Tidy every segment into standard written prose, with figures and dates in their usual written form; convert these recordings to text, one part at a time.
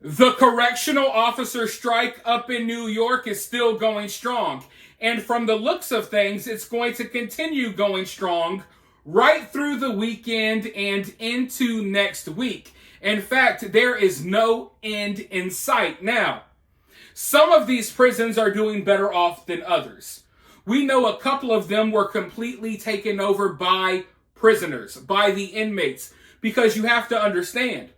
The correctional officer strike up in New York is still going strong. And from the looks of things, it's going to continue going strong right through the weekend and into next week. In fact, there is no end in sight. Now, some of these prisons are doing better off than others. We know a couple of them were completely taken over by prisoners, by the inmates, because you have to understand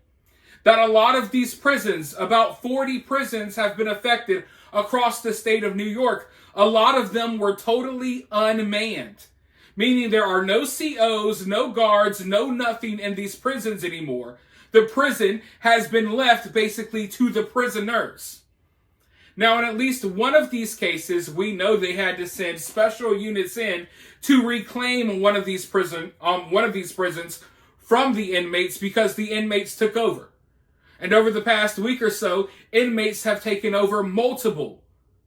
that a lot of these prisons, about 40 prisons, have been affected across the state of New York. A lot of them were totally unmanned, meaning there are no COs, no guards, no nothing in these prisons anymore. The prison has been left basically to the prisoners. Now, in at least one of these cases, we know they had to send special units in to reclaim one of these prisons from the inmates because the inmates took over. And over the past week or so, inmates have taken over multiple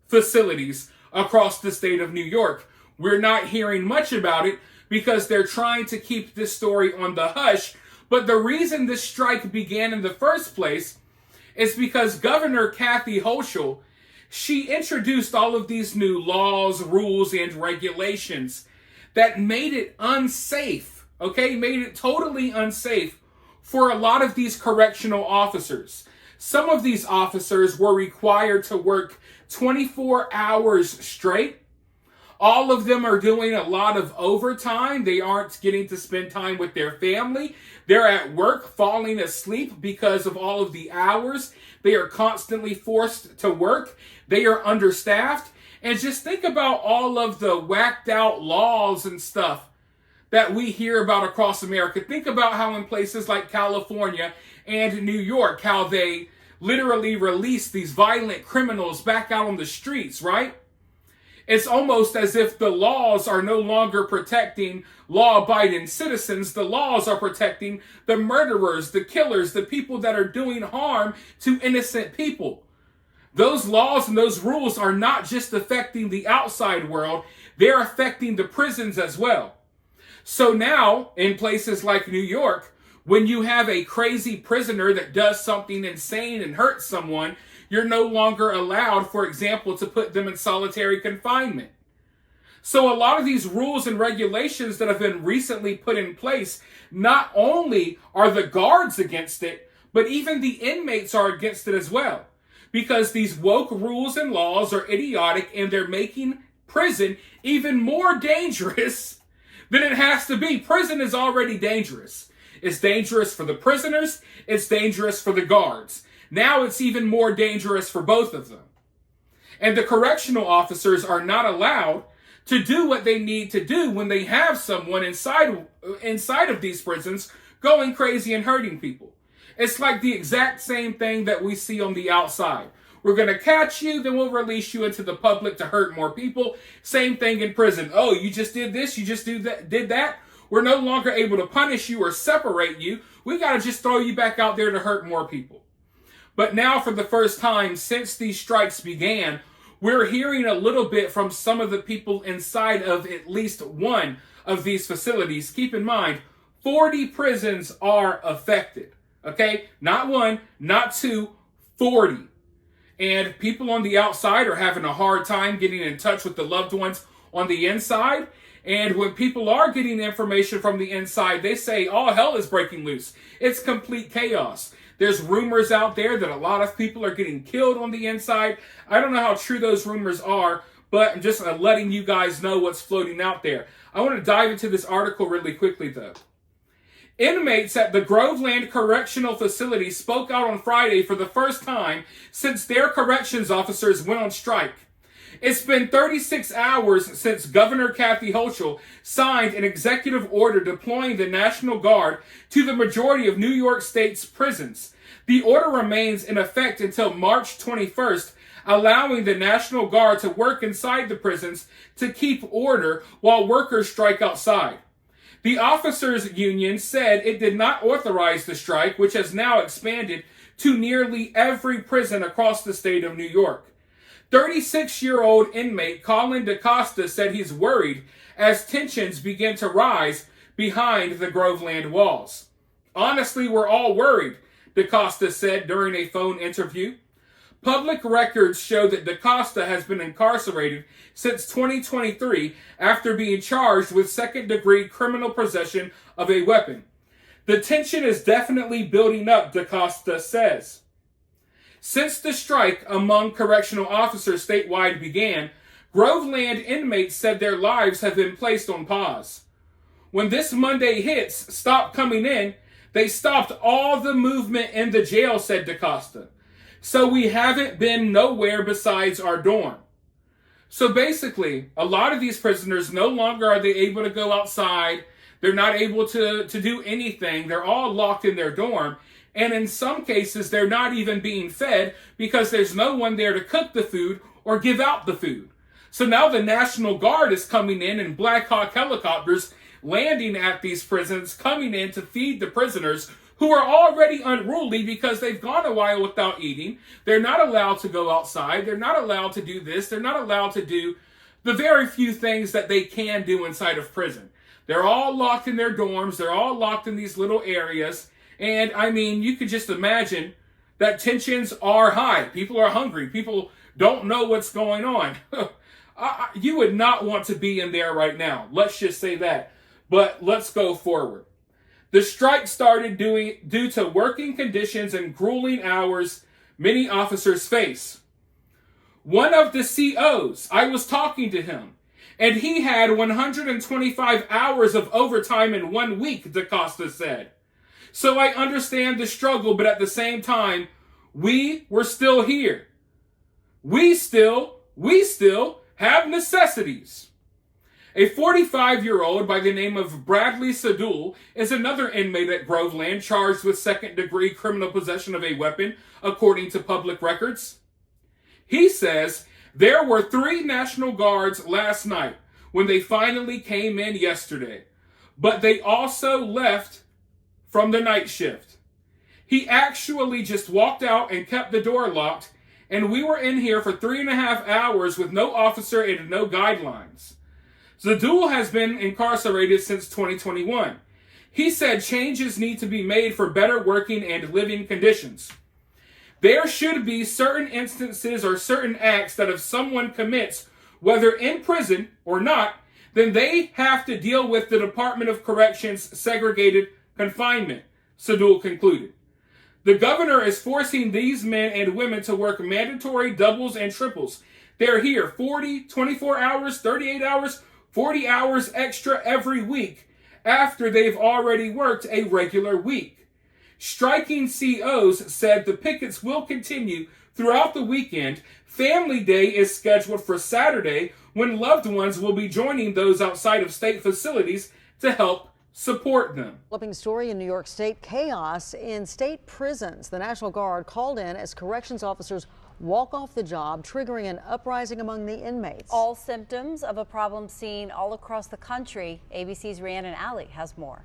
facilities across the state of New York. We're not hearing much about it because they're trying to keep this story on the hush. But the reason this strike began in the first place is because Governor Kathy Hochul, she introduced all of these new laws, rules, and regulations that made it unsafe, made it totally unsafe for a lot of these correctional officers. Some of these officers were required to work 24 hours straight. All of them are doing a lot of overtime. They aren't getting to spend time with their family. They're at work falling asleep because of all of the hours. They are constantly forced to work. They are understaffed. And just think about all of the whacked out laws and stuff that we hear about across America. Think about how in places like California and New York, how they literally release these violent criminals back out on the streets, right? It's almost as if the laws are no longer protecting law-abiding citizens. The laws are protecting the murderers, the killers, the people that are doing harm to innocent people. Those laws and those rules are not just affecting the outside world, they're affecting the prisons as well. So now, in places like New York, when you have a crazy prisoner that does something insane and hurts someone, you're no longer allowed, for example, to put them in solitary confinement. So a lot of these rules and regulations that have been recently put in place, not only are the guards against it, but even the inmates are against it as well. Because these woke rules and laws are idiotic and they're making prison even more dangerous than it has to be. Prison is already dangerous. It's dangerous for the prisoners. It's dangerous for the guards. Now it's even more dangerous for both of them. And the correctional officers are not allowed to do what they need to do when they have someone inside of these prisons going crazy and hurting people. It's like the exact same thing that we see on the outside. We're going to catch you, then we'll release you into the public to hurt more people. Same thing in prison. Oh, you just did this, you just did that. We're no longer able to punish you or separate you. We got to just throw you back out there to hurt more people. But now, for the first time since these strikes began, we're hearing a little bit from some of the people inside of at least one of these facilities. Keep in mind, 40 prisons are affected. Not one, not two, 40. And people on the outside are having a hard time getting in touch with the loved ones on the inside. And when people are getting information from the inside, they say, all hell is breaking loose. It's complete chaos. There's rumors out there that a lot of people are getting killed on the inside. I don't know how true those rumors are, but I'm just letting you guys know what's floating out there. I want to dive into this article really quickly, though. Inmates at the Groveland Correctional Facility spoke out on Friday for the first time since their corrections officers went on strike. It's been 36 hours since Governor Kathy Hochul signed an executive order deploying the National Guard to the majority of New York State's prisons. The order remains in effect until March 21st, allowing the National Guard to work inside the prisons to keep order while workers strike outside. The officers' union said it did not authorize the strike, which has now expanded to nearly every prison across the state of New York. 36-year-old inmate Colin DaCosta said he's worried as tensions begin to rise behind the Groveland walls. Honestly, we're all worried, DaCosta said during a phone interview. Public records show that DaCosta has been incarcerated since 2023 after being charged with second-degree criminal possession of a weapon. The tension is definitely building up, DaCosta says. Since the strike among correctional officers statewide began, Groveland inmates said their lives have been placed on pause. When this Monday hits stopped coming in, they stopped all the movement in the jail, said DaCosta. So we haven't been nowhere besides our dorm. So basically, a lot of these prisoners no longer are they able to go outside. They're not able to do anything. They're all locked in their dorm. And in some cases, they're not even being fed because there's no one there to cook the food or give out the food. So now the National Guard is coming in Black Hawk helicopters landing at these prisons, coming in to feed the prisoners who are already unruly because they've gone a while without eating. They're not allowed to go outside. They're not allowed to do this. They're not allowed to do the very few things that they can do inside of prison. They're all locked in their dorms. They're all locked in these little areas. And I mean, you could just imagine that tensions are high. People are hungry. People don't know what's going on. You would not want to be in there right now. Let's just say that. But let's go forward. The strike started due to working conditions and grueling hours many officers face. One of the COs, I was talking to him, and he had 125 hours of overtime in 1 week, DaCosta said. So I understand the struggle, but at the same time, we were still here. We still have necessities. A 45-year-old by the name of Bradley Sadul is another inmate at Groveland charged with second-degree criminal possession of a weapon, according to public records. He says there were 3 National Guards last night when they finally came in yesterday, but they also left from the night shift. He actually just walked out and kept the door locked, and we were in here for 3.5 hours with no officer and no guidelines. Zadul has been incarcerated since 2021. He said changes need to be made for better working and living conditions. There should be certain instances or certain acts that if someone commits, whether in prison or not, then they have to deal with the Department of Corrections segregated confinement, Sadul concluded. The governor is forcing these men and women to work mandatory doubles and triples. They're here 40, 24 hours, 38 hours, 40 hours extra every week after they've already worked a regular week. Striking COs said the pickets will continue throughout the weekend. Family Day is scheduled for Saturday when loved ones will be joining those outside of state facilities to help support them. Flipping story in New York State, chaos in state prisons. The National Guard called in as corrections officers walk off the job, triggering an uprising among the inmates. All symptoms of a problem seen all across the country. ABC's Rhiannon Alley has more.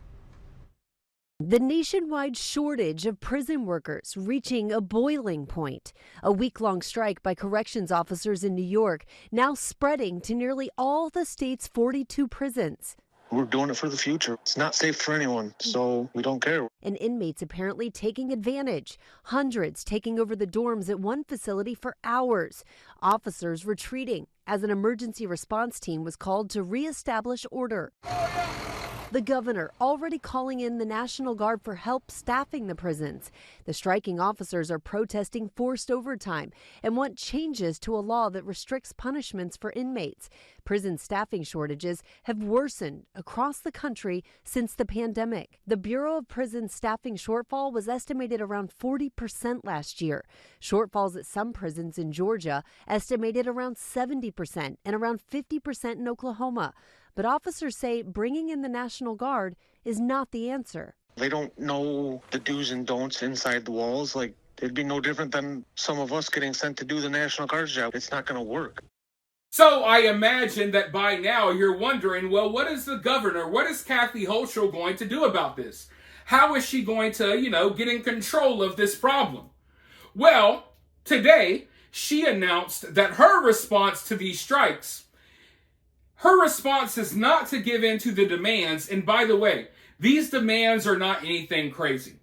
The nationwide shortage of prison workers reaching a boiling point. A week-long strike by corrections officers in New York now spreading to nearly all the state's 42 prisons. We're doing it for the future. It's not safe for anyone, so we don't care. And inmates apparently taking advantage. Hundreds taking over the dorms at one facility for hours. Officers retreating as an emergency response team was called to reestablish order. The governor already calling in the National Guard for help staffing the prisons. The striking officers are protesting forced overtime and want changes to a law that restricts punishments for inmates. Prison staffing shortages have worsened across the country since the pandemic. The Bureau of Prison staffing shortfall was estimated around 40% last year. Shortfalls at some prisons in Georgia estimated around 70% and around 50% in Oklahoma. But officers say bringing in the National Guard is not the answer. They don't know the do's and don'ts inside the walls. Like, it'd be no different than some of us getting sent to do the National Guard's job. It's not going to work. So I imagine that by now you're wondering, well, what is the governor, what is Kathy Hochul going to do about this? How is she going to, get in control of this problem? Well, today she announced that her response to these strikes, her response is not to give in to the demands. And by the way, these demands are not anything crazy.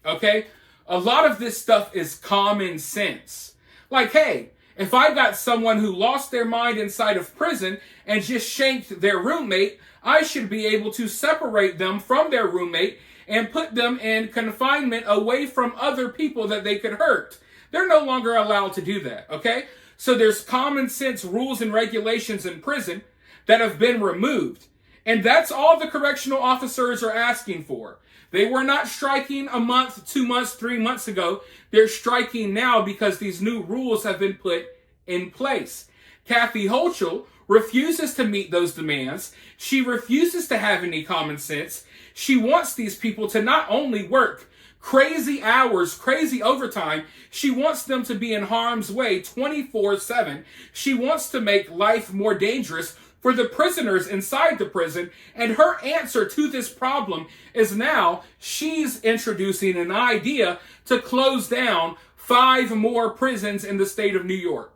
Okay? A lot of this stuff is common sense. Like, hey, if I got someone who lost their mind inside of prison and just shanked their roommate, I should be able to separate them from their roommate and put them in confinement away from other people that they could hurt. They're no longer allowed to do that, okay? So there's common sense rules and regulations in prison that have been removed. And that's all the correctional officers are asking for. They were not striking a month, 2 months, 3 months ago. They're striking now because these new rules have been put in place. Kathy Hochul refuses to meet those demands. She refuses to have any common sense. She wants these people to not only work crazy hours, crazy overtime, she wants them to be in harm's way 24/7. She wants to make life more dangerous for the prisoners inside the prison. And her answer to this problem is now she's introducing an idea to close down 5 more prisons in the state of New York.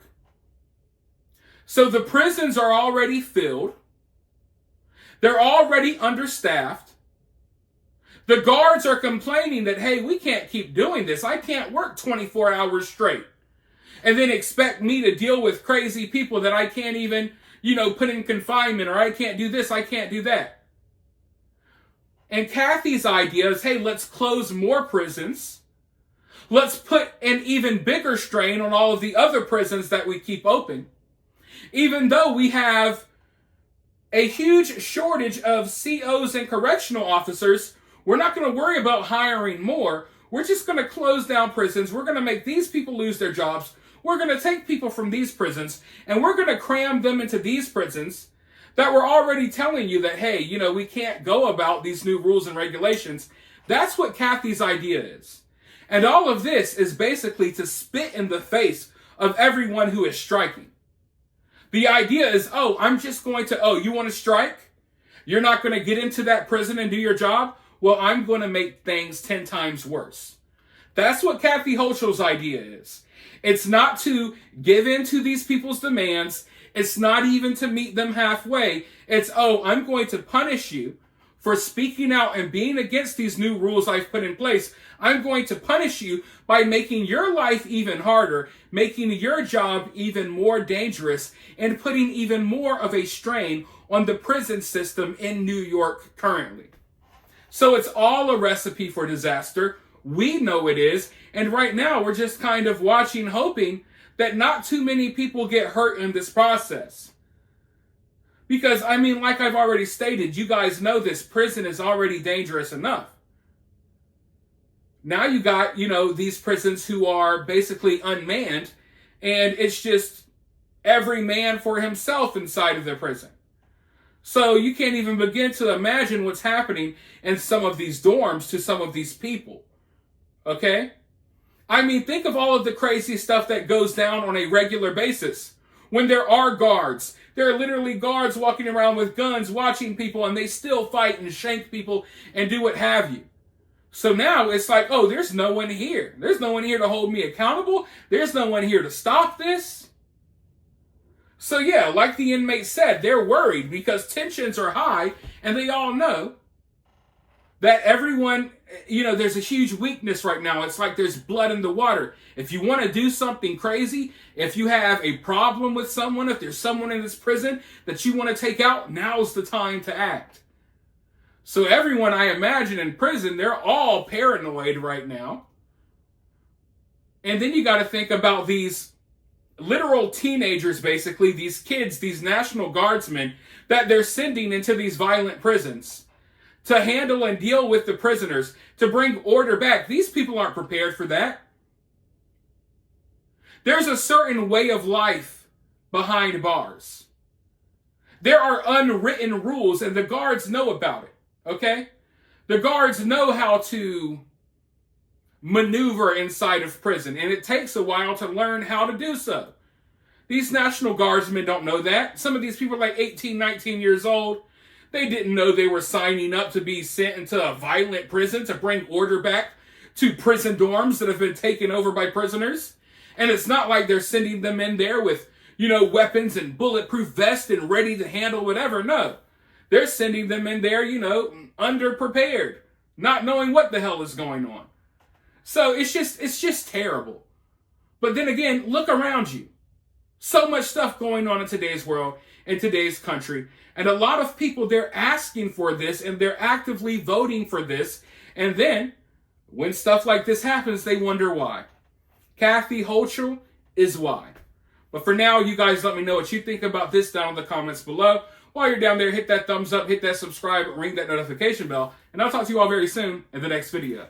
So the prisons are already filled. They're already understaffed. The guards are complaining that, hey, we can't keep doing this. I can't work 24 hours straight and then expect me to deal with crazy people that I can't even, put in confinement, or I can't do this, I can't do that. And Kathy's idea is, hey, let's close more prisons. Let's put an even bigger strain on all of the other prisons that we keep open. Even though we have a huge shortage of COs and correctional officers, we're not going to worry about hiring more. We're just going to close down prisons. We're going to make these people lose their jobs. We're going to take people from these prisons and we're going to cram them into these prisons that we're already telling you that, hey, we can't go about these new rules and regulations. That's what Kathy's idea is. And all of this is basically to spit in the face of everyone who is striking. The idea is, I'm just going to, you want to strike? You're not going to get into that prison and do your job? Well, I'm going to make things 10 times worse. That's what Kathy Hochul's idea is. It's not to give in to these people's demands. It's not even to meet them halfway. It's, I'm going to punish you for speaking out and being against these new rules I've put in place. I'm going to punish you by making your life even harder, making your job even more dangerous, and putting even more of a strain on the prison system in New York currently. So it's all a recipe for disaster. We know it is. And right now we're just kind of watching, hoping that not too many people get hurt in this process. Because, like I've already stated, you guys know this prison is already dangerous enough. Now you got, these prisons who are basically unmanned, and it's just every man for himself inside of their prison. So you can't even begin to imagine what's happening in some of these dorms to some of these people. Okay? Think of all of the crazy stuff that goes down on a regular basis. When there are guards, there are literally guards walking around with guns watching people, and they still fight and shank people and do what have you. So now it's like, there's no one here. There's no one here to hold me accountable. There's no one here to stop this. So yeah, like the inmate said, they're worried because tensions are high, and they all know that everyone, there's a huge weakness right now. It's like there's blood in the water. If you want to do something crazy, if you have a problem with someone, if there's someone in this prison that you want to take out, now's the time to act. So everyone, I imagine, in prison, they're all paranoid right now. And then you got to think about these literal teenagers, basically, these kids, these National Guardsmen that they're sending into these violent prisons to handle and deal with the prisoners, to bring order back. These people aren't prepared for that. There's a certain way of life behind bars. There are unwritten rules, and the guards know about it, okay? The guards know how to maneuver inside of prison, and it takes a while to learn how to do so. These National Guardsmen don't know that. Some of these people are like 18, 19 years old. They didn't know they were signing up to be sent into a violent prison to bring order back to prison dorms that have been taken over by prisoners. And it's not like they're sending them in there with, weapons and bulletproof vests and ready to handle whatever. No. They're sending them in there, underprepared, not knowing what the hell is going on. So it's just terrible. But then again, look around you. So much stuff going on in today's world, in today's country. And a lot of people, they're asking for this and they're actively voting for this. And then when stuff like this happens, they wonder why. Kathy Hochul is why. But for now, you guys let me know what you think about this down in the comments below. While you're down there, hit that thumbs up, hit that subscribe, ring that notification bell. And I'll talk to you all very soon in the next video.